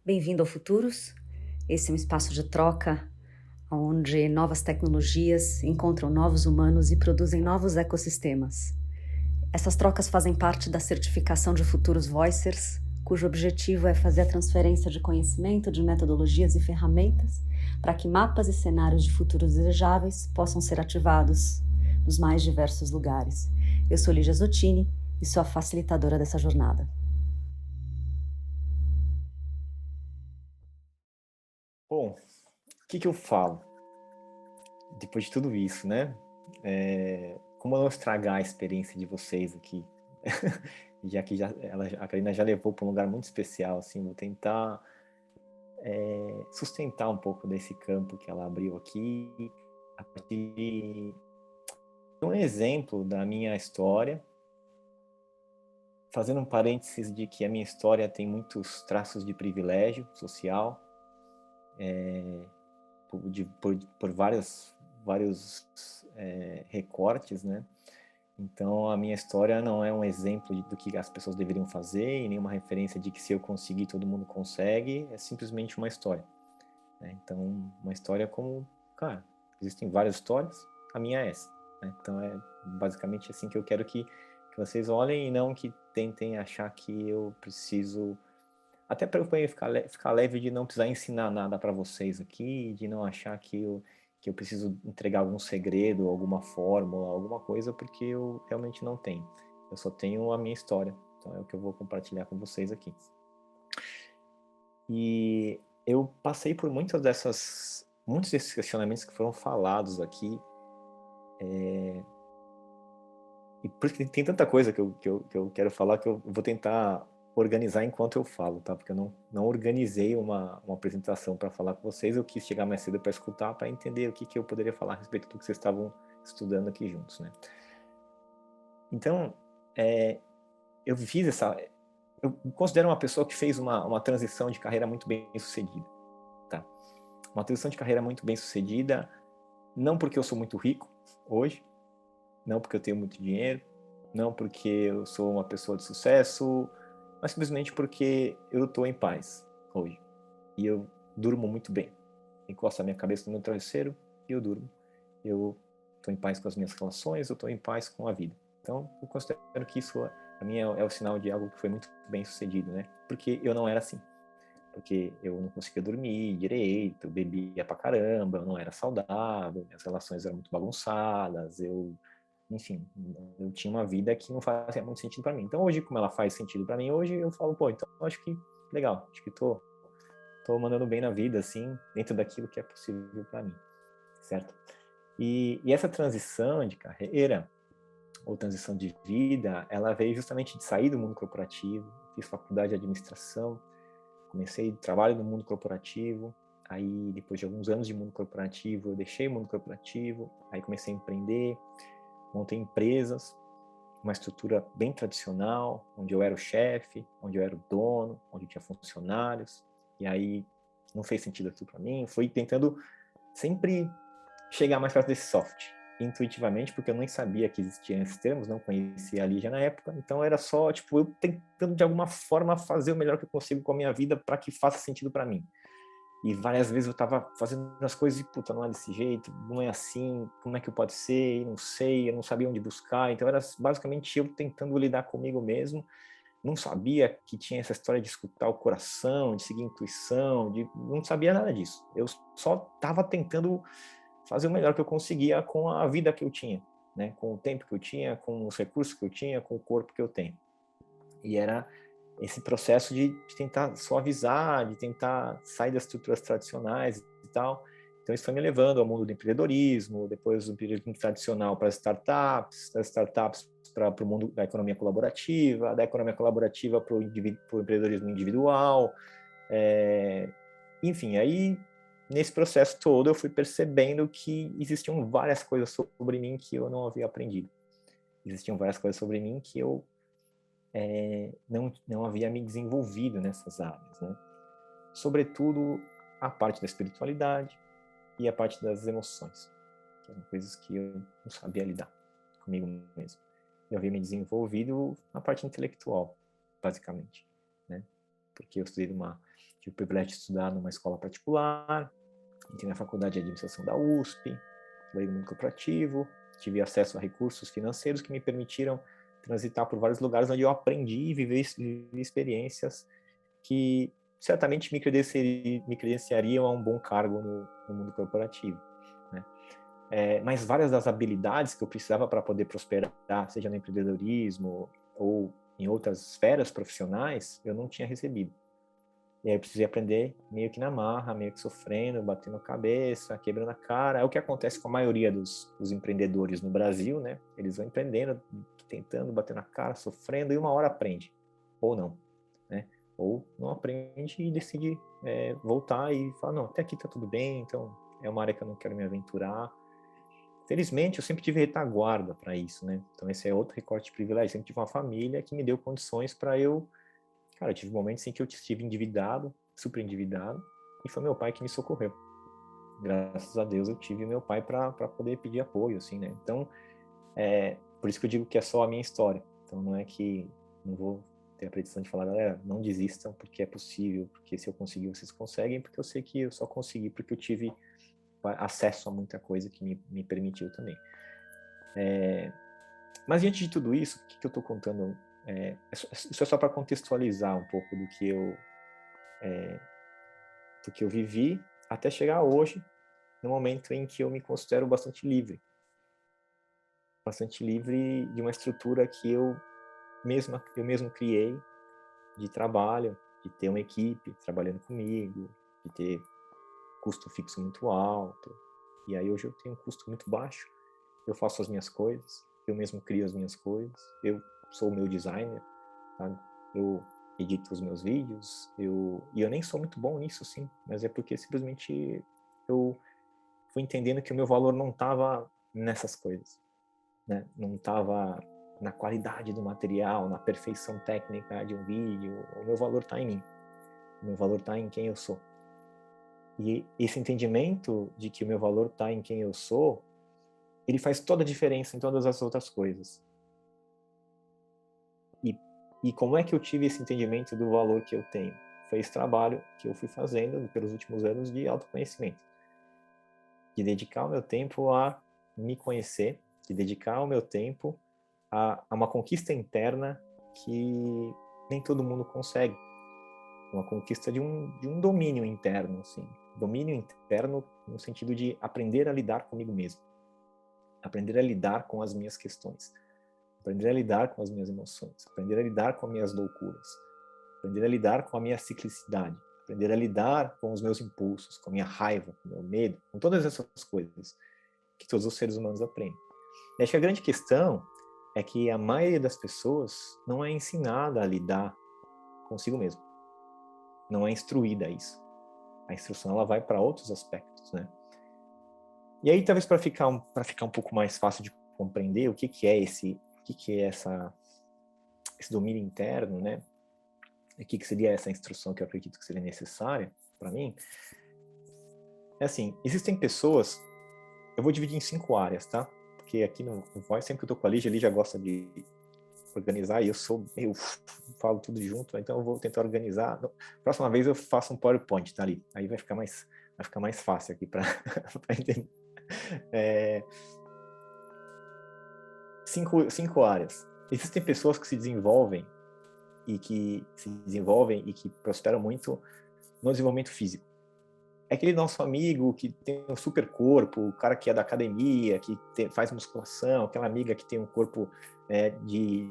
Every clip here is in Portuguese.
Bem-vindo ao Futuros. Esse é um espaço de troca onde novas tecnologias encontram novos humanos e produzem novos ecossistemas. Essas trocas fazem parte da certificação de Futuros Voicers, cujo objetivo é fazer a transferência de conhecimento, de metodologias e ferramentas para que mapas e cenários de futuros desejáveis possam ser ativados nos mais diversos lugares. Eu sou Lígia Zottini e sou a facilitadora dessa jornada. Bom, o que que eu falo depois de tudo isso, né? Como não estragar a experiência de vocês aqui, já que a Karina já levou para um lugar muito especial, assim, vou tentar sustentar um pouco desse campo que ela abriu aqui, a partir de um exemplo da minha história, fazendo um parênteses de que a minha história tem muitos traços de privilégio social, por vários recortes, né? Então, a minha história não é um exemplo do que as pessoas deveriam fazer e nenhuma referência de que se eu conseguir, todo mundo consegue. É simplesmente uma história, né? Então, uma história como, cara, existem várias histórias, a minha é essa, né? Então, é basicamente assim que eu quero que vocês olhem e não que tentem achar que eu preciso... Até para eu ficar leve de não precisar ensinar nada para vocês aqui, de não achar que eu preciso entregar algum segredo, alguma fórmula, alguma coisa, porque eu realmente não tenho. Eu só tenho a minha história. Então é o que eu vou compartilhar com vocês aqui. E eu passei por muitos desses questionamentos que foram falados aqui. E porque tem tanta coisa que eu quero falar que eu vou tentar organizar enquanto eu falo, tá? Porque eu não organizei uma apresentação para falar com vocês, eu quis chegar mais cedo para escutar, para entender o que eu poderia falar a respeito do que vocês estavam estudando aqui juntos, né? Então, eu fiz eu me considero uma pessoa que fez uma transição de carreira muito bem sucedida, tá? Uma transição de carreira muito bem sucedida, não porque eu sou muito rico hoje, não porque eu tenho muito dinheiro, não porque eu sou uma pessoa de sucesso, mas simplesmente porque eu estou em paz hoje. E eu durmo muito bem. Encosto a minha cabeça no meu travesseiro e eu durmo. Eu estou em paz com as minhas relações, eu estou em paz com a vida. Então, eu considero que isso, para mim, é o sinal de algo que foi muito bem sucedido, né? Porque eu não era assim. Porque eu não conseguia dormir direito, bebia pra caramba, eu não era saudável, minhas relações eram muito bagunçadas, enfim, eu tinha uma vida que não fazia muito sentido para mim. Então hoje, como ela faz sentido para mim, hoje eu falo, pô, então acho que legal, acho que tô mandando bem na vida, assim, dentro daquilo que é possível para mim, certo? E essa transição de carreira, ou transição de vida, ela veio justamente de sair do mundo corporativo, fiz faculdade de administração, comecei trabalho no mundo corporativo, aí depois de alguns anos de mundo corporativo, eu deixei o mundo corporativo, aí comecei a empreender, montei empresas, uma estrutura bem tradicional, onde eu era o chefe, onde eu era o dono, onde eu tinha funcionários, e aí não fez sentido aquilo para mim, fui tentando sempre chegar mais perto desse soft, intuitivamente, porque eu nem sabia que existiam esses termos, não conhecia a Lígia na época, então era só, tipo, eu tentando de alguma forma fazer o melhor que eu consigo com a minha vida para que faça sentido para mim. E várias vezes eu tava fazendo as coisas e, puta, não é desse jeito, não é assim, como é que pode ser, não sei, eu não sabia onde buscar, então era basicamente eu tentando lidar comigo mesmo, não sabia que tinha essa história de escutar o coração, de seguir a intuição, não sabia nada disso, eu só tava tentando fazer o melhor que eu conseguia com a vida que eu tinha, né, com o tempo que eu tinha, com os recursos que eu tinha, com o corpo que eu tenho. E era esse processo de tentar suavizar, de tentar sair das estruturas tradicionais e tal. Então isso foi me levando ao mundo do empreendedorismo, depois do empreendedorismo tradicional para as startups, das startups para o mundo da economia colaborativa, da economia colaborativa para o empreendedorismo individual. Enfim, aí nesse processo todo eu fui percebendo que existiam várias coisas sobre mim que eu não havia aprendido. Existiam várias coisas sobre mim que eu não havia me desenvolvido nessas áreas, né? Sobretudo a parte da espiritualidade e a parte das emoções, que eram coisas que eu não sabia lidar comigo mesmo. Eu havia me desenvolvido na parte intelectual, basicamente, né? Porque eu estudei tive o privilégio de estudar numa escola particular, entrei na faculdade de administração da USP, trabalhei no mundo corporativo, tive acesso a recursos financeiros que me permitiram transitar por vários lugares onde eu aprendi e vivi experiências que certamente me credenciariam a um bom cargo no mundo corporativo, né? Mas várias das habilidades que eu precisava para poder prosperar, seja no empreendedorismo ou em outras esferas profissionais, eu não tinha recebido. E aí eu precisei aprender meio que na marra, meio que sofrendo, batendo a cabeça, quebrando a cara. É o que acontece com a maioria dos empreendedores no Brasil, né? Eles vão empreendendo, tentando, batendo a cara, sofrendo, e uma hora aprende. Ou não, né? Ou não aprende e decide voltar e falar, não, até aqui tá tudo bem, então é uma área que eu não quero me aventurar. Felizmente, eu sempre tive retaguarda para isso, né? Então esse é outro recorte de privilégio. Eu sempre tive uma família que me deu condições para eu... Cara, eu tive momentos em que eu estive endividado, super endividado, e foi meu pai que me socorreu. Graças a Deus eu tive meu pai para poder pedir apoio, assim, né? Então, por isso que eu digo que é só a minha história. Então não é que não vou ter a pretensão de falar, galera, não desistam porque é possível, porque se eu conseguir vocês conseguem, porque eu sei que eu só consegui porque eu tive acesso a muita coisa que me permitiu também. Mas diante de tudo isso, o que eu estou contando? Isso é só para contextualizar um pouco do que eu vivi até chegar hoje, no momento em que eu me considero bastante livre de uma estrutura que eu mesmo criei, de trabalho, de ter uma equipe trabalhando comigo, de ter custo fixo muito alto. E aí hoje eu tenho um custo muito baixo, eu faço as minhas coisas, eu mesmo crio as minhas coisas, eu sou o meu designer, sabe? Eu edito os meus vídeos, e eu nem sou muito bom nisso, sim, mas é porque simplesmente eu fui entendendo que o meu valor não estava nessas coisas, né? Não estava na qualidade do material, na perfeição técnica de um vídeo. O meu valor está em mim, o meu valor está em quem eu sou. E esse entendimento de que o meu valor está em quem eu sou, ele faz toda a diferença em todas as outras coisas. E como é que eu tive esse entendimento do valor que eu tenho? Foi esse trabalho que eu fui fazendo pelos últimos anos de autoconhecimento. De dedicar o meu tempo a me conhecer, de dedicar o meu tempo a uma conquista interna que nem todo mundo consegue. Uma conquista de um domínio interno, assim. Domínio interno no sentido de aprender a lidar comigo mesmo. Aprender a lidar com as minhas questões. Aprender a lidar com as minhas emoções. Aprender a lidar com as minhas loucuras. Aprender a lidar com a minha ciclicidade. Aprender a lidar com os meus impulsos, com a minha raiva, com o meu medo, com todas essas coisas que todos os seres humanos aprendem. E acho que a grande questão é que a maioria das pessoas não é ensinada a lidar consigo mesmo. Não é instruída a isso. A instrução ela vai para outros aspectos, né? E aí talvez para ficar um pouco mais fácil de compreender o que é esse domínio interno, né? E o que seria essa instrução que eu acredito que seria necessária para mim? É assim, existem pessoas, eu vou dividir em 5 áreas, tá? Porque aqui no Voice, sempre que eu tô com a Lígia gosta de organizar e eu falo tudo junto, então eu vou tentar organizar. Próxima vez eu faço um PowerPoint, tá ali? Aí vai ficar mais fácil aqui para entender. 5 áreas. Existem pessoas que se desenvolvem e que prosperam muito no desenvolvimento físico. É aquele nosso amigo que tem um super corpo, o cara que é da academia, que faz musculação, aquela amiga que tem um corpo de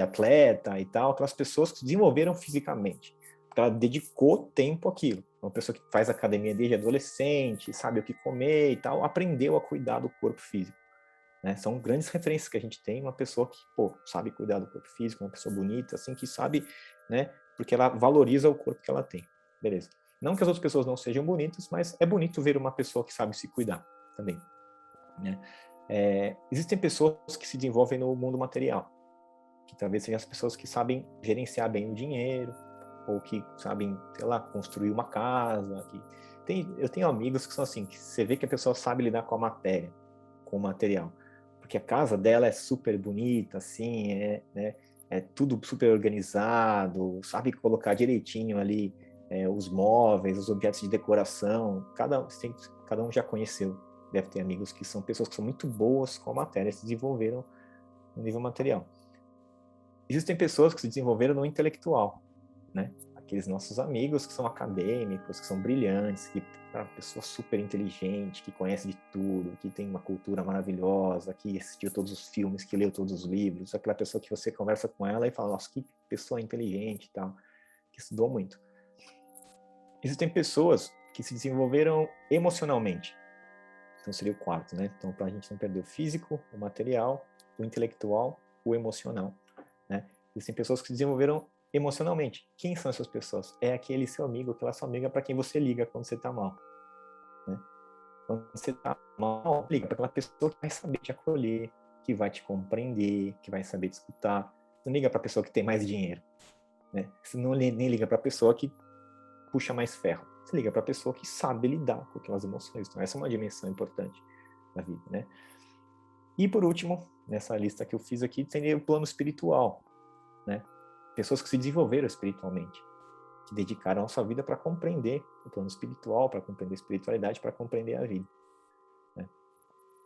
atleta e tal, aquelas pessoas que se desenvolveram fisicamente, porque ela dedicou tempo àquilo. Uma pessoa que faz academia desde adolescente, sabe o que comer e tal, aprendeu a cuidar do corpo físico. Né? São grandes referências que a gente tem, uma pessoa que, sabe cuidar do corpo físico, uma pessoa bonita, assim, que sabe, né, porque ela valoriza o corpo que ela tem. Beleza. Não que as outras pessoas não sejam bonitas, mas é bonito ver uma pessoa que sabe se cuidar também. Né? Existem pessoas que se desenvolvem no mundo material, que talvez sejam as pessoas que sabem gerenciar bem o dinheiro, ou que sabem, sei lá, construir uma casa. Eu tenho amigos que são assim, que você vê que a pessoa sabe lidar com a matéria, com o material, porque a casa dela é super bonita, assim, né? é tudo super organizado, sabe colocar direitinho ali os móveis, os objetos de decoração. Cada um já conheceu, deve ter amigos que são pessoas que são muito boas com a matéria, se desenvolveram no nível material. Existem pessoas que se desenvolveram no intelectual, né? Aqueles nossos amigos que são acadêmicos, que são brilhantes, que é uma pessoa super inteligente, que conhece de tudo, que tem uma cultura maravilhosa, que assistiu todos os filmes, que leu todos os livros, aquela pessoa que você conversa com ela e fala, nossa, que pessoa inteligente e tal, que estudou muito. Existem pessoas que se desenvolveram emocionalmente. Então seria o quarto, né? Então, para a gente não perder o físico, o material, o intelectual, o emocional, né? Existem pessoas que se desenvolveram emocionalmente. Quem são essas pessoas? É aquele seu amigo, aquela sua amiga para quem você liga quando você está mal, né? Quando você está mal, liga para aquela pessoa que vai saber te acolher, que vai te compreender, que vai saber te escutar. Não liga para a pessoa que tem mais dinheiro, né? Você não nem liga para a pessoa que puxa mais ferro. Você liga para a pessoa que sabe lidar com aquelas emoções. Então, essa é uma dimensão importante da vida, né? E, por último, nessa lista que eu fiz aqui, tem o plano espiritual, né? Pessoas que se desenvolveram espiritualmente, que dedicaram a sua vida para compreender o plano espiritual, para compreender a espiritualidade, para compreender a vida, né?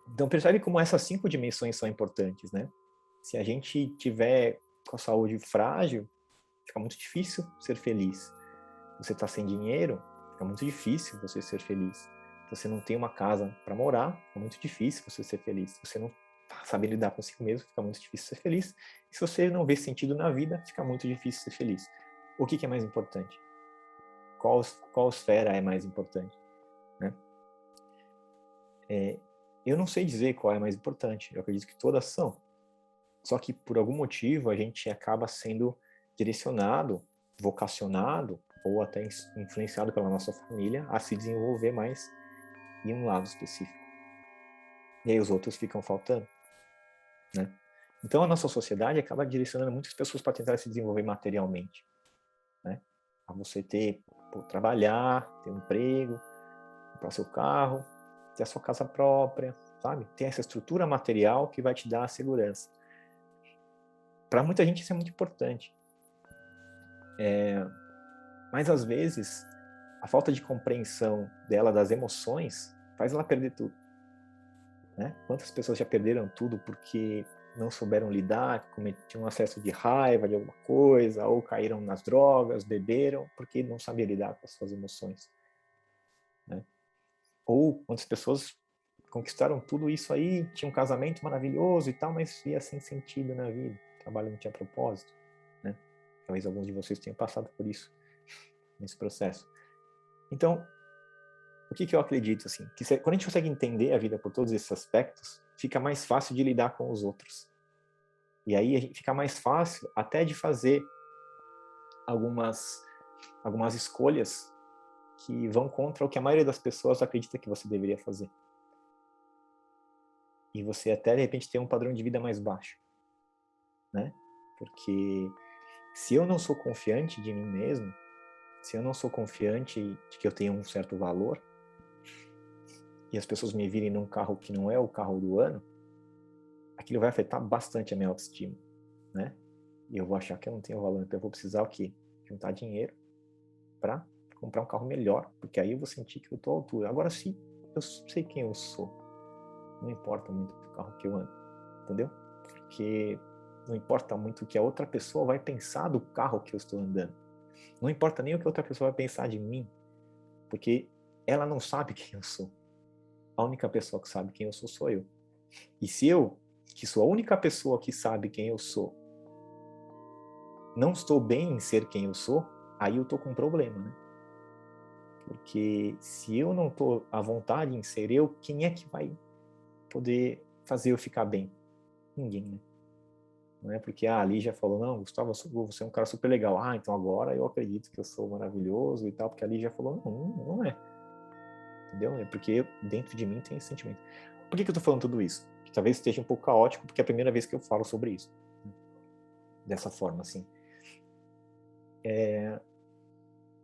Então, percebe como essas 5 dimensões são importantes, né? Se a gente tiver com a saúde frágil, fica muito difícil ser feliz. Você está sem dinheiro, fica muito difícil você ser feliz. Se você não tem uma casa para morar, fica muito difícil você ser feliz. Se você não sabe lidar consigo mesmo, fica muito difícil ser feliz. E se você não vê sentido na vida, fica muito difícil ser feliz. O que é mais importante? Qual esfera é mais importante, né? Eu não sei dizer qual é mais importante. Eu acredito que todas são. Só que, por algum motivo, a gente acaba sendo direcionado, vocacionado, ou até influenciado pela nossa família a se desenvolver mais em um lado específico. E aí os outros ficam faltando, né? Então a nossa sociedade acaba direcionando muitas pessoas para tentar se desenvolver materialmente, né? A você trabalhar, ter um emprego, comprar seu carro, ter a sua casa própria, sabe? Ter essa estrutura material que vai te dar a segurança. Para muita gente isso é muito importante. Mas às vezes a falta de compreensão dela das emoções faz ela perder tudo, né? Quantas pessoas já perderam tudo porque não souberam lidar, tinham um acesso de raiva de alguma coisa, ou caíram nas drogas, beberam, porque não sabiam lidar com as suas emoções, né? Ou quantas pessoas conquistaram tudo isso aí, tinham um casamento maravilhoso e tal, mas ia sem sentido na vida, o trabalho não tinha propósito, né? Talvez alguns de vocês tenham passado por isso nesse processo. Então, o que eu acredito, assim, que quando a gente consegue entender a vida por todos esses aspectos, fica mais fácil de lidar com os outros. E aí fica mais fácil até de fazer algumas escolhas que vão contra o que a maioria das pessoas acredita que você deveria fazer. E você até, de repente, tem um padrão de vida mais baixo, né? Porque se eu não sou confiante de mim mesmo, se eu não sou confiante de que eu tenho um certo valor, e as pessoas me virem num carro que não é o carro do ano, aquilo vai afetar bastante a minha autoestima, né? E eu vou achar que eu não tenho valor, então eu vou precisar o quê? Juntar dinheiro para comprar um carro melhor, porque aí eu vou sentir que eu estou à altura. Agora, se eu sei quem eu sou, não importa muito o carro que eu ando, entendeu? Porque não importa muito o que a outra pessoa vai pensar do carro que eu estou andando. Não importa nem o que a outra pessoa vai pensar de mim, porque ela não sabe quem eu sou. A única pessoa que sabe quem eu sou eu. E se eu, que sou a única pessoa que sabe quem eu sou, não estou bem em ser quem eu sou, aí eu estou com um problema, né? Porque se eu não estou à vontade em ser eu, quem é que vai poder fazer eu ficar bem? Ninguém, né? Não é porque a Lígia falou, não, Gustavo, você é um cara super legal. Ah, então agora eu acredito que eu sou maravilhoso e tal, porque a Lígia falou, não é. Entendeu? É porque dentro de mim tem esse sentimento. Por que eu tô falando tudo isso? Que talvez esteja um pouco caótico, porque é a primeira vez que eu falo sobre isso. Dessa forma, assim.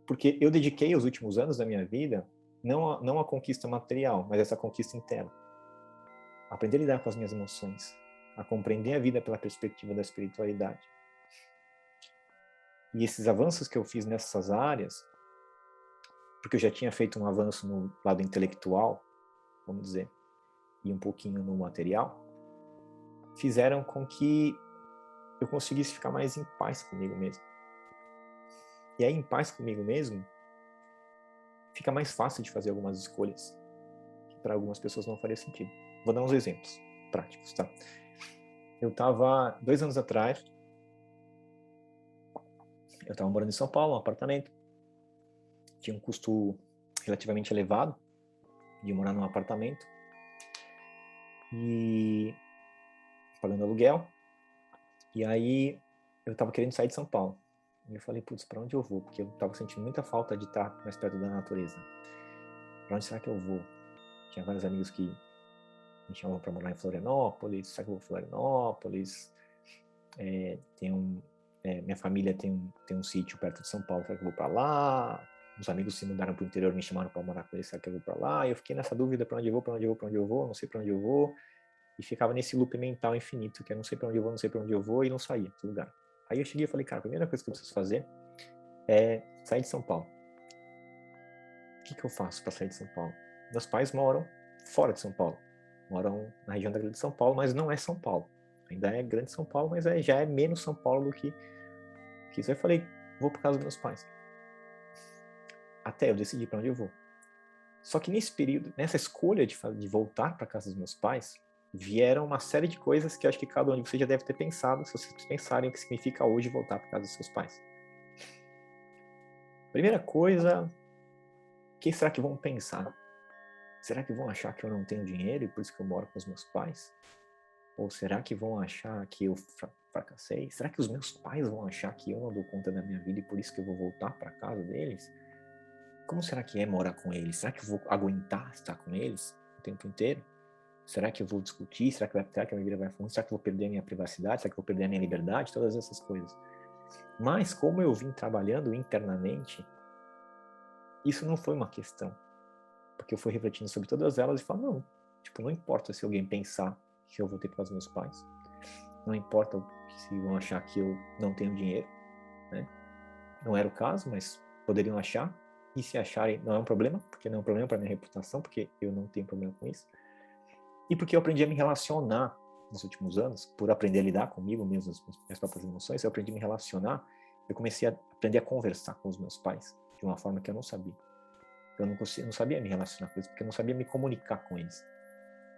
Porque eu dediquei os últimos anos da minha vida não a conquista material, mas essa conquista interna. Aprender a lidar com as minhas emoções, a compreender a vida pela perspectiva da espiritualidade, E esses avanços que eu fiz nessas áreas, porque eu já tinha feito um avanço no lado intelectual, vamos dizer, e um pouquinho no material, fizeram com que eu conseguisse ficar mais em paz comigo mesmo. E aí, em paz comigo mesmo, fica mais fácil de fazer algumas escolhas que para algumas pessoas não faria sentido. Vou dar uns exemplos práticos, tá? Eu estava 2 anos atrás, eu estava morando em São Paulo, um apartamento, tinha um custo relativamente elevado de morar num apartamento e pagando aluguel. E aí eu estava querendo sair de São Paulo. E eu falei, putz, para onde eu vou? Porque eu estava sentindo muita falta de estar mais perto da natureza. Para onde será que eu vou? Tinha vários amigos que me chamavam para morar em Florianópolis. Será que eu vou para Florianópolis? Minha família tem um sítio perto de São Paulo. Será que eu vou para lá? Os amigos se mudaram para o interior, me chamaram para morar com eles. Será que eu vou para lá? E eu fiquei nessa dúvida, para onde eu vou, para onde eu vou, para onde eu vou, não sei para onde eu vou. E ficava nesse loop mental infinito, que eu não sei para onde eu vou, não sei para onde eu vou, e não saía do lugar. Aí eu cheguei e falei, cara, a primeira coisa que eu preciso fazer é sair de São Paulo. O que eu faço para sair de São Paulo? Meus pais moram fora de São Paulo. Moram na região da Grande São Paulo, mas não é São Paulo. Ainda é Grande São Paulo, mas já é menos São Paulo do que isso. Aí eu falei, vou para casa dos meus pais. Até eu decidir para onde eu vou. Só que nesse período, nessa escolha de voltar para casa dos meus pais, vieram uma série de coisas que eu acho que cada um de vocês já deve ter pensado, se vocês pensarem o que significa hoje voltar para casa dos seus pais. Primeira coisa, o que será que vão pensar? Será que vão achar que eu não tenho dinheiro e por isso que eu moro com os meus pais? Ou será que vão achar que eu fracassei? Será que os meus pais vão achar que eu não dou conta da minha vida e por isso que eu vou voltar para casa deles? Como será que é morar com eles? Será que eu vou aguentar estar com eles o tempo inteiro? Será que eu vou discutir? Será que a minha vida vai fluir? Será que eu vou perder a minha privacidade? Será que eu vou perder a minha liberdade? Todas essas coisas. Mas como eu vim trabalhando internamente, isso não foi uma questão. Porque eu fui refletindo sobre todas elas e falo, não importa se alguém pensar que eu vou ter com os meus pais. Não importa se vão achar que eu não tenho dinheiro, né? Não era o caso, mas poderiam achar. E se acharem, não é um problema, porque não é um problema para minha reputação, porque eu não tenho problema com isso. E porque eu aprendi a me relacionar nos últimos anos, por aprender a lidar comigo mesmo, as minhas próprias emoções, eu aprendi a me relacionar, eu comecei a aprender a conversar com os meus pais de uma forma que eu não sabia. Eu não sabia me relacionar com eles, porque eu não sabia me comunicar com eles.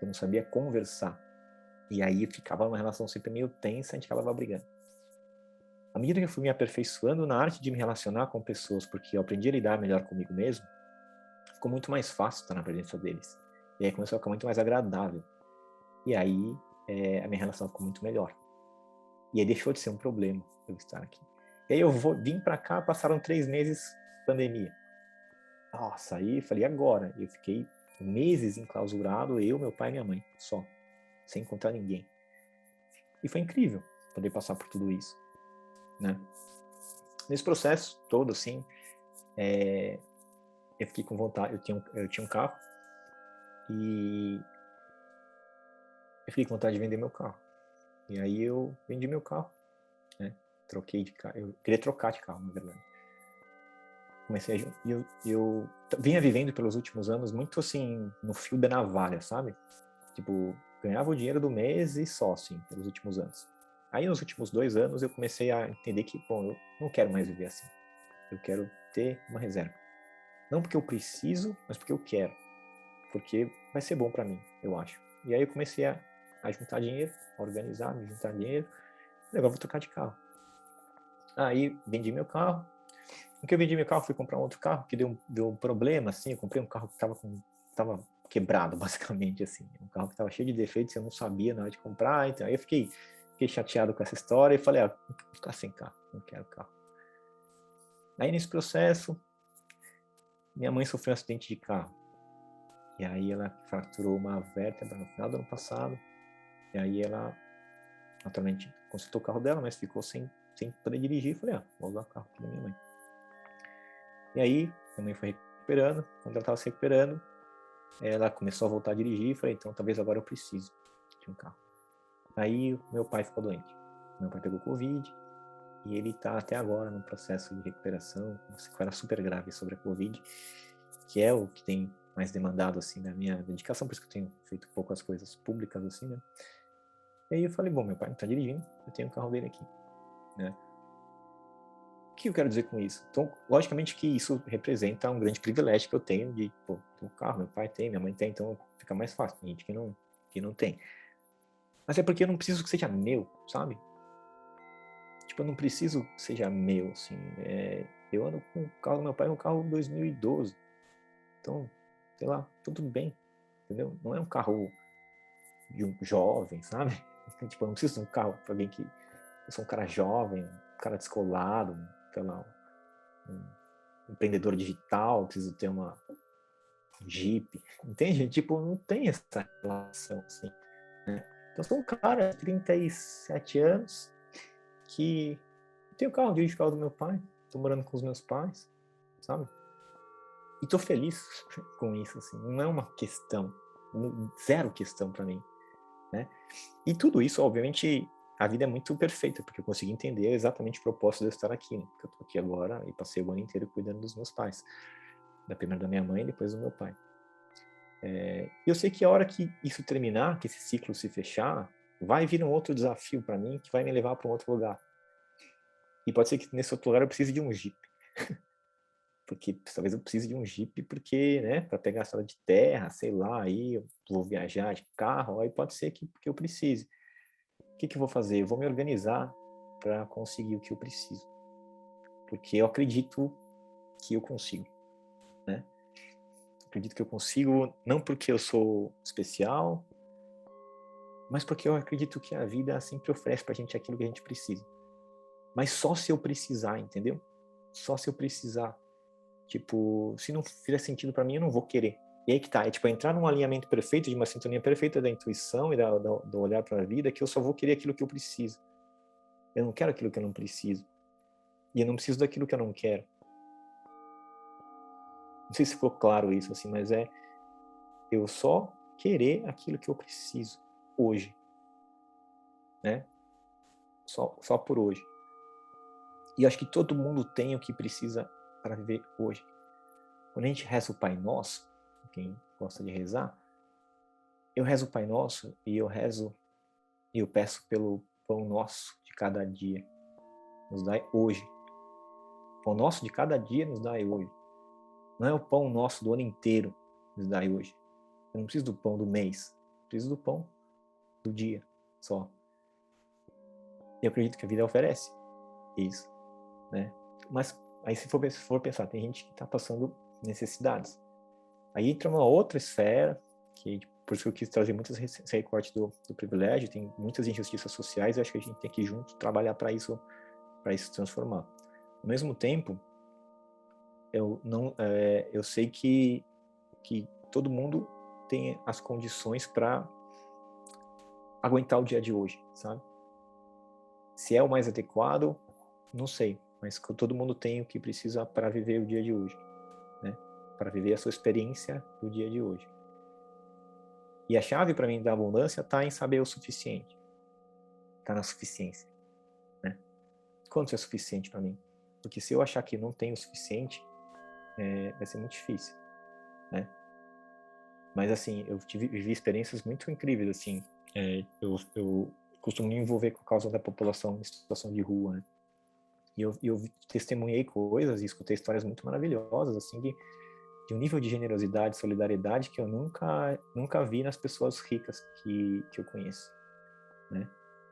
Eu não sabia conversar. E aí ficava uma relação sempre meio tensa, a gente acabava brigando. À medida que eu fui me aperfeiçoando na arte de me relacionar com pessoas, porque eu aprendi a lidar melhor comigo mesmo, ficou muito mais fácil estar na presença deles. E aí começou a ficar muito mais agradável. E aí a minha relação ficou muito melhor. E aí deixou de ser um problema eu estar aqui. E aí eu vim pra cá, passaram 3 meses, pandemia. Nossa, aí falei, agora? Eu fiquei meses enclausurado, eu, meu pai e minha mãe, só. Sem encontrar ninguém. E foi incrível poder passar por tudo isso, né? Nesse processo todo, assim, eu fiquei com vontade, eu tinha um carro e eu fiquei com vontade de vender meu carro. E aí eu vendi meu carro, né? Troquei de carro, eu queria trocar de carro, na verdade. Comecei a... eu vinha vivendo pelos últimos anos muito, assim, no fio da navalha, sabe? Tipo, ganhava o dinheiro do mês e só, assim, pelos últimos anos. Aí, nos últimos 2 anos, eu comecei a entender que, bom, eu não quero mais viver assim. Eu quero ter uma reserva. Não porque eu preciso, mas porque eu quero. Porque vai ser bom pra mim, eu acho. E aí eu comecei a juntar dinheiro, a organizar, me juntar dinheiro. Agora vou trocar de carro. Aí, vendi meu carro. No que eu vendi meu carro, fui comprar um outro carro, que deu um problema, assim. Eu comprei um carro que tava quebrado, basicamente, assim. Um carro que tava cheio de defeitos, eu não sabia na hora de comprar. Então, aí eu fiquei chateado com essa história e falei, vou ficar sem carro, não quero carro. Aí, nesse processo, minha mãe sofreu um acidente de carro. E aí ela fraturou uma vértebra no final do ano passado. E aí ela, naturalmente, consertou o carro dela, mas ficou sem poder dirigir. Falei, vou usar o carro aqui da minha mãe. E aí, minha mãe foi recuperando. Quando ela estava se recuperando, ela começou a voltar a dirigir. Falei, então talvez agora eu precise de um carro. Aí meu pai ficou doente. Meu pai pegou Covid. e ele está até agora no processo de recuperação, uma sequela super grave sobre a Covid, que é o que tem mais demandado, assim, da minha dedicação, por isso que eu tenho feito poucas coisas públicas, assim, né? E aí eu falei, bom, meu pai não tá dirigindo, eu tenho o carro dele aqui, né? O que eu quero dizer com isso? Então, logicamente que isso representa um grande privilégio que eu tenho de, pô, ter um carro, meu pai tem, minha mãe tem, então fica mais fácil. Tem gente que não tem. Mas é porque eu não preciso que seja meu, sabe? Tipo, eu não preciso que seja meu, assim. Eu ando com o carro do meu pai, um carro 2012. Então, sei lá, tudo bem, entendeu? Não é um carro de um jovem, sabe? Tipo, eu não preciso de um carro para alguém que... Eu sou um cara jovem, um cara descolado, sei lá, um empreendedor digital, preciso ter uma Jeep, entende? Tipo, não tem essa relação, assim, né? Então, eu sou um cara de 37 anos que tenho carro, dirijo o carro do meu pai, tô morando com os meus pais, sabe? E tô feliz com isso, assim, não é uma questão, zero questão para mim, né? E tudo isso, obviamente, a vida é muito perfeita, porque eu consegui entender exatamente o propósito de eu estar aqui, né? Porque eu tô aqui agora e passei o ano inteiro cuidando dos meus pais, primeiro da minha mãe e depois do meu pai. E eu sei que a hora que isso terminar, que esse ciclo se fechar, vai vir um outro desafio para mim que vai me levar para um outro lugar. E pode ser que nesse outro lugar eu precise de um Jeep. Porque talvez eu precise de um Jeep porque, né, para pegar a estrada de terra, sei lá, aí eu vou viajar de carro, aí pode ser que eu precise. O que eu vou fazer? Eu vou me organizar para conseguir o que eu preciso. Porque eu acredito que eu consigo, né? Acredito que eu consigo, não porque eu sou especial, mas porque eu acredito que a vida sempre oferece pra gente aquilo que a gente precisa. Mas só se eu precisar, entendeu? Só se eu precisar. Tipo, se não fizer sentido pra mim, eu não vou querer. E aí que tá, é tipo, entrar num alinhamento perfeito, de uma sintonia perfeita da intuição e do olhar pra vida, que eu só vou querer aquilo que eu preciso. Eu não quero aquilo que eu não preciso. E eu não preciso daquilo que eu não quero. Não sei se ficou claro isso, assim, mas eu só querer aquilo que eu preciso hoje, né? Só por hoje. E acho que todo mundo tem o que precisa para viver hoje. Quando a gente reza o Pai Nosso, quem gosta de rezar, eu rezo o Pai Nosso e eu peço pelo pão nosso de cada dia. Nos dai hoje. O pão nosso de cada dia nos dai hoje. Não é o pão nosso do ano inteiro nos dai hoje. Eu não preciso do pão do mês. Eu preciso do pão do dia só. E eu acredito que a vida oferece isso, né? Mas aí se for pensar, tem gente que está passando necessidades. Aí entra uma outra esfera, que por isso que eu quis trazer muitos recortes do privilégio, tem muitas injustiças sociais, e acho que a gente tem que junto trabalhar para isso se transformar. Ao mesmo tempo, eu sei que todo mundo tem as condições para aguentar o dia de hoje, sabe? Se é o mais adequado, não sei, mas todo mundo tem o que precisa para viver o dia de hoje, né? Para viver a sua experiência do dia de hoje. E a chave para mim da abundância está em saber o suficiente. Está na suficiência, né? Quanto é suficiente para mim? Porque se eu achar que não tenho o suficiente, vai ser muito difícil, né? Mas assim, eu vivi experiências muito incríveis, assim. Eu costumo me envolver com a causa da população em situação de rua, né? E eu testemunhei coisas e escutei histórias muito maravilhosas, assim, de um nível de generosidade, solidariedade que eu nunca vi nas pessoas ricas que eu conheço, né?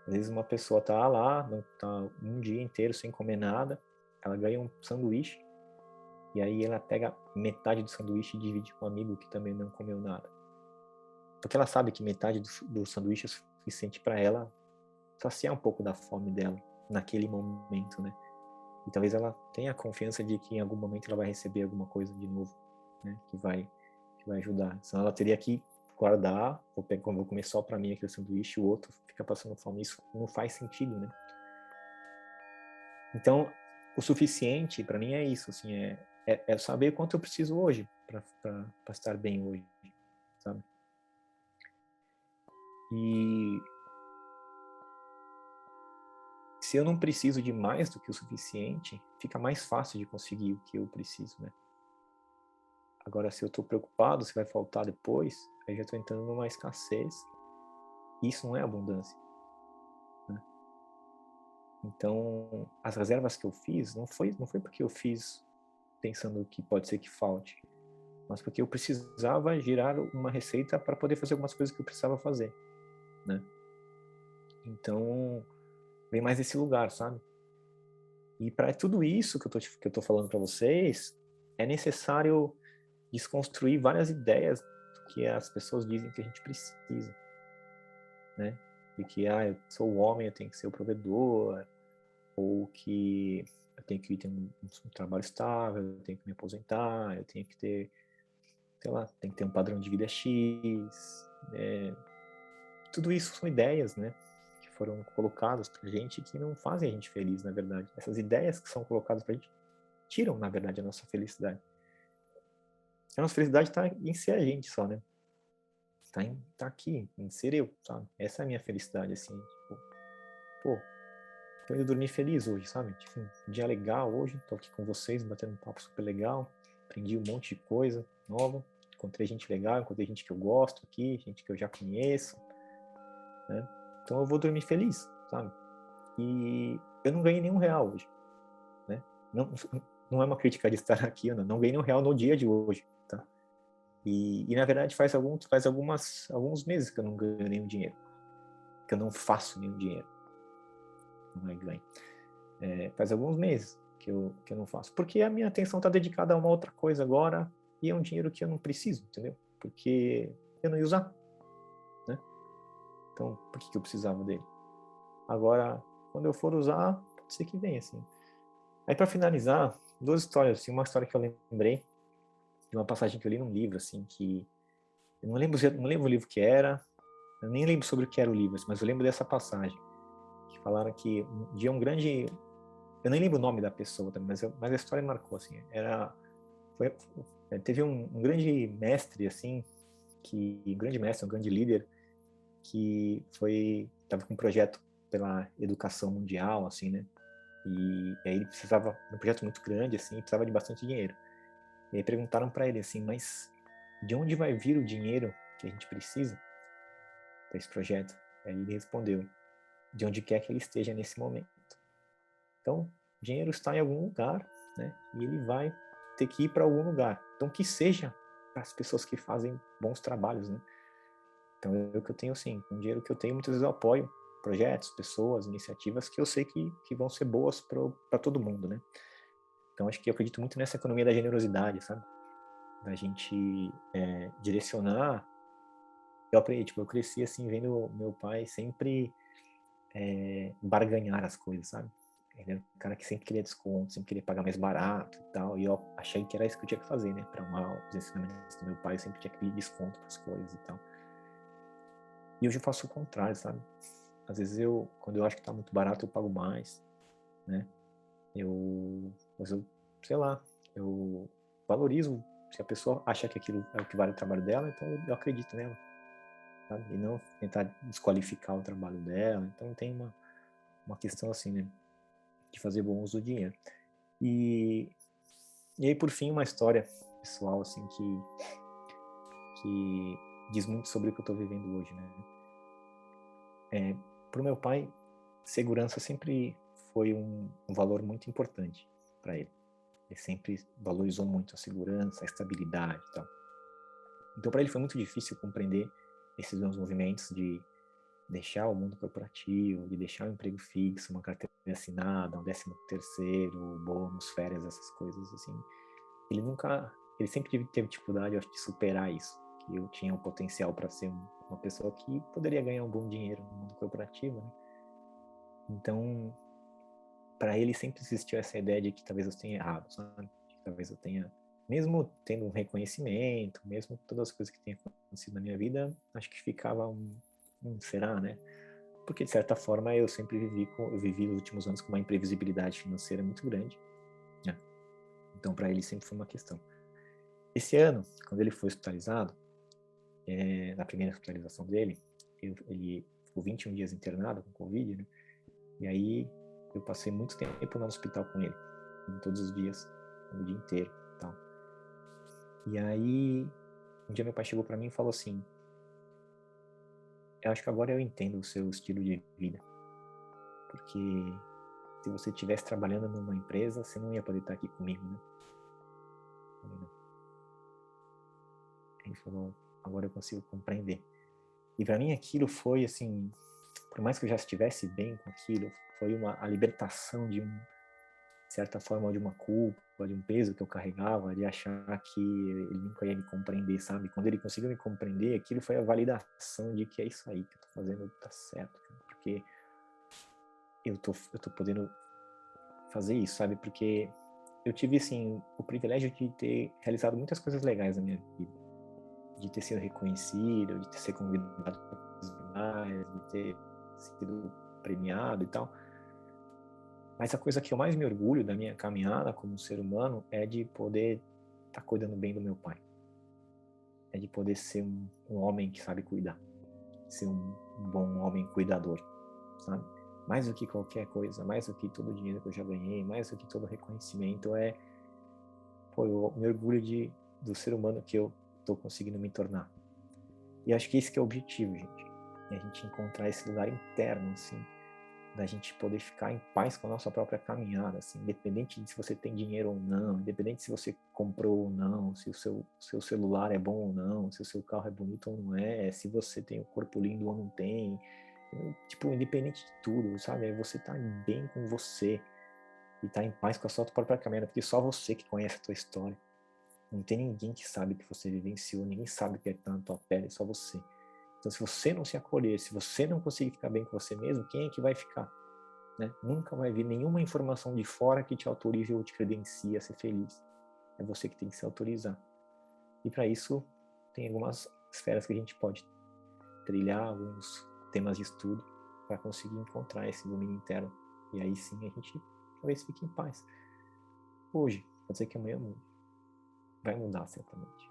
Às vezes uma pessoa tá lá, não tá um dia inteiro sem comer nada, ela ganha um sanduíche e aí ela pega metade do sanduíche e divide com um amigo que também não comeu nada. Porque ela sabe que metade do sanduíche é suficiente para ela saciar um pouco da fome dela naquele momento, né? E talvez ela tenha a confiança de que em algum momento ela vai receber alguma coisa de novo, né? Que vai ajudar. Senão ela teria que guardar, vou comer só para mim aquele sanduíche, o outro fica passando fome. Isso não faz sentido, né? Então, o suficiente para mim é isso, assim, é saber quanto eu preciso hoje para estar bem hoje, sabe? E se eu não preciso de mais do que o suficiente, fica mais fácil de conseguir o que eu preciso, né? Agora, se eu estou preocupado se vai faltar depois, aí já estou entrando numa escassez. Isso não é abundância, né? Então, as reservas que eu fiz, não foi porque eu fiz pensando que pode ser que falte, mas porque eu precisava girar uma receita para poder fazer algumas coisas que eu precisava fazer, né? Então, vem mais desse lugar, sabe? E para tudo isso que eu tô falando para vocês, é necessário desconstruir várias ideias do que as pessoas dizem que a gente precisa, né? De que, eu sou o homem, eu tenho que ser o provedor, ou que eu tenho que ter um trabalho estável, eu tenho que me aposentar, eu tenho que ter, sei lá, tem que ter um padrão de vida X, né? Tudo isso são ideias, né, que foram colocadas pra gente que não fazem a gente feliz, na verdade. Essas ideias que são colocadas pra gente tiram, na verdade, a nossa felicidade. A nossa felicidade tá em ser a gente só, né? Tá aqui, em ser eu, sabe? Essa é a minha felicidade, assim, tipo, pô, tô indo dormir feliz hoje, sabe? Tipo, um dia legal hoje, tô aqui com vocês, batendo um papo super legal, aprendi um monte de coisa nova, encontrei gente legal, encontrei gente que eu gosto aqui, gente que eu já conheço, né? Então eu vou dormir feliz, sabe? E eu não ganhei nenhum real hoje, né? Não é uma crítica de estar aqui, eu não ganhei nenhum real no dia de hoje, tá? E na verdade faz alguns meses que eu não ganho nenhum dinheiro, que eu não faço nenhum dinheiro, não é ganho. Faz alguns meses que eu não faço, porque a minha atenção está dedicada a uma outra coisa agora e é um dinheiro que eu não preciso, entendeu? Porque eu não ia usar, né? Então, por que eu precisava dele? Agora, quando eu for usar, pode ser que venha, assim. Aí, para finalizar, duas histórias, assim, uma história que eu lembrei de uma passagem que eu li num livro, assim, que eu não lembro o livro que era, eu nem lembro sobre o que era o livro, mas eu lembro dessa passagem, que falaram que um dia um grande, eu nem lembro o nome da pessoa também, mas a história marcou, assim, teve um grande mestre, assim, um grande mestre, um grande líder, que estava com um projeto pela educação mundial, assim, né? E aí ele precisava de um projeto muito grande, assim, precisava de bastante dinheiro. E aí perguntaram para ele assim, mas de onde vai vir o dinheiro que a gente precisa para esse projeto? Aí ele respondeu, de onde quer que ele esteja nesse momento. Então, o dinheiro está em algum lugar, né? E ele vai ter que ir para algum lugar. Então, que seja para as pessoas que fazem bons trabalhos, né? Então, eu que eu tenho, assim, com o dinheiro que eu tenho, muitas vezes eu apoio projetos, pessoas, iniciativas que eu sei que vão ser boas para todo mundo, né? Então, acho que eu acredito muito nessa economia da generosidade, sabe? Da gente direcionar. Eu aprendi, tipo, eu cresci assim, vendo meu pai sempre barganhar as coisas, sabe? Ele era um cara que sempre queria desconto, sempre queria pagar mais barato e tal, e eu achei que era isso que eu tinha que fazer, né? Para honrar os ensinamentos do meu pai, eu sempre tinha que pedir desconto para as coisas e tal. E hoje eu faço o contrário, sabe? Às vezes quando eu acho que tá muito barato, eu pago mais, né? Mas eu, sei lá, eu valorizo. Se a pessoa acha que aquilo é o que vale o trabalho dela, então eu acredito nela, sabe? E não tentar desqualificar o trabalho dela. Então tem uma questão assim, né? De fazer bom uso do dinheiro. E, e aí, por fim, uma história pessoal, assim, que diz muito sobre o que eu tô vivendo hoje, né? Pro meu pai, segurança sempre foi um valor muito importante para ele. Ele sempre valorizou muito a segurança, a estabilidade e tal. Então, para ele foi muito difícil compreender esses meus movimentos de deixar o mundo corporativo, de deixar o emprego fixo, uma carteira assinada, um 13º, bônus, férias, essas coisas assim. Ele sempre teve dificuldade, eu acho, de superar isso, que eu tinha um potencial para ser uma pessoa que poderia ganhar um bom dinheiro no mundo corporativo, né? Então, para ele sempre existiu essa ideia de que talvez eu tenha errado, sabe? Que talvez eu tenha, mesmo tendo um reconhecimento, mesmo todas as coisas que tenham acontecido na minha vida, acho que ficava será, né? Porque de certa forma eu sempre vivi os últimos anos com uma imprevisibilidade financeira muito grande, né? Então para ele sempre foi uma questão. Esse ano, quando ele foi hospitalizado, na primeira hospitalização dele, ele ficou 21 dias internado com Covid, né? E aí Eu passei muito tempo no hospital com ele, todos os dias, o dia inteiro, tal. E aí, um dia meu pai chegou para mim e falou assim: eu acho que agora eu entendo o seu estilo de vida, porque se você estivesse trabalhando numa empresa, você não ia poder estar aqui comigo, né? Eu falei, não. Ele falou: agora eu consigo compreender. E para mim aquilo foi assim, por mais que eu já estivesse bem com aquilo, foi a libertação de de certa forma, de uma culpa, de um peso que eu carregava, de achar que ele nunca ia me compreender, sabe? Quando ele conseguiu me compreender, aquilo foi a validação de que é isso aí que eu tô fazendo, tá certo, cara, porque eu tô podendo fazer isso, sabe? Porque eu tive, assim, o privilégio de ter realizado muitas coisas legais na minha vida, de ter sido reconhecido, de ter sido convidado para coisas legais, de ter sido premiado e tal. Mas a coisa que eu mais me orgulho da minha caminhada como ser humano é de poder estar cuidando bem do meu pai. É de poder ser um homem que sabe cuidar. Ser um bom homem cuidador, sabe? Mais do que qualquer coisa, mais do que todo o dinheiro que eu já ganhei, mais do que todo o reconhecimento, eu me orgulho do ser humano que eu estou conseguindo me tornar. E acho que esse que é o objetivo, gente. É a gente encontrar esse lugar interno, assim, da gente poder ficar em paz com a nossa própria caminhada, assim, independente de se você tem dinheiro ou não, independente se você comprou ou não, se o seu celular é bom ou não, se o seu carro é bonito ou não é, se você tem o corpo lindo ou não tem, tipo, independente de tudo, sabe? É você tá bem com você e tá em paz com a sua própria caminhada, porque só você que conhece a tua história. Não tem ninguém que sabe o que você vivenciou, ninguém sabe o que é estar na tua pele, só você. Então, se você não se acolher, se você não conseguir ficar bem com você mesmo, quem é que vai ficar? Né? Nunca vai vir nenhuma informação de fora que te autorize ou te credencie a ser feliz. É você que tem que se autorizar. E para isso, tem algumas esferas que a gente pode trilhar, alguns temas de estudo, para conseguir encontrar esse domínio interno. E aí sim a gente talvez fique em paz. Hoje, pode ser que amanhã mude. Vai mudar certamente.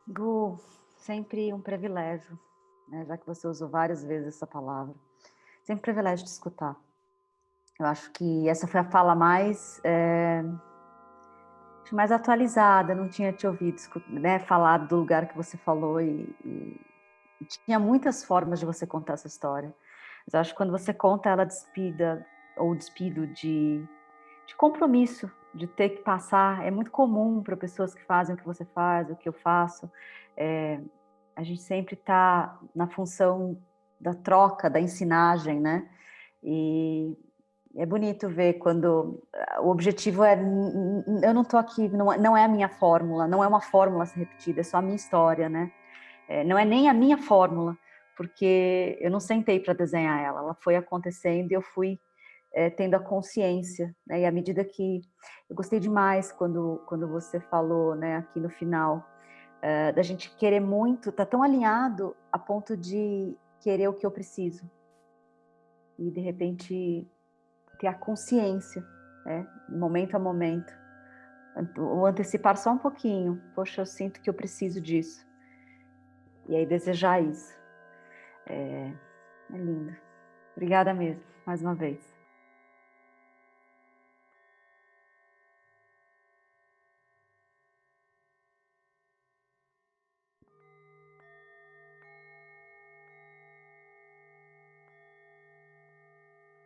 Gu, sempre um privilégio, né, já que você usou várias vezes essa palavra. Sempre um privilégio de escutar. Eu acho que essa foi a fala mais atualizada, não tinha te ouvido, né, falar do lugar que você falou e tinha muitas formas de você contar essa história. Mas eu acho que quando você conta ela despido de compromisso, de ter que passar, é muito comum para pessoas que fazem o que você faz, o que eu faço. A gente sempre está na função da troca, da ensinagem, né? E é bonito ver quando o objetivo eu não estou aqui, não é a minha fórmula, não é uma fórmula a ser repetida, é só a minha história, né? Não é nem a minha fórmula, porque eu não sentei para desenhar ela foi acontecendo e eu fui tendo a consciência, né? E à medida que eu gostei demais quando você falou, né, aqui no final, da gente querer muito, tá tão alinhado a ponto de querer o que eu preciso e de repente ter a consciência, né, momento a momento, o antecipar só um pouquinho. Poxa, eu sinto que eu preciso disso. E aí desejar isso. É lindo. Obrigada mesmo, mais uma vez.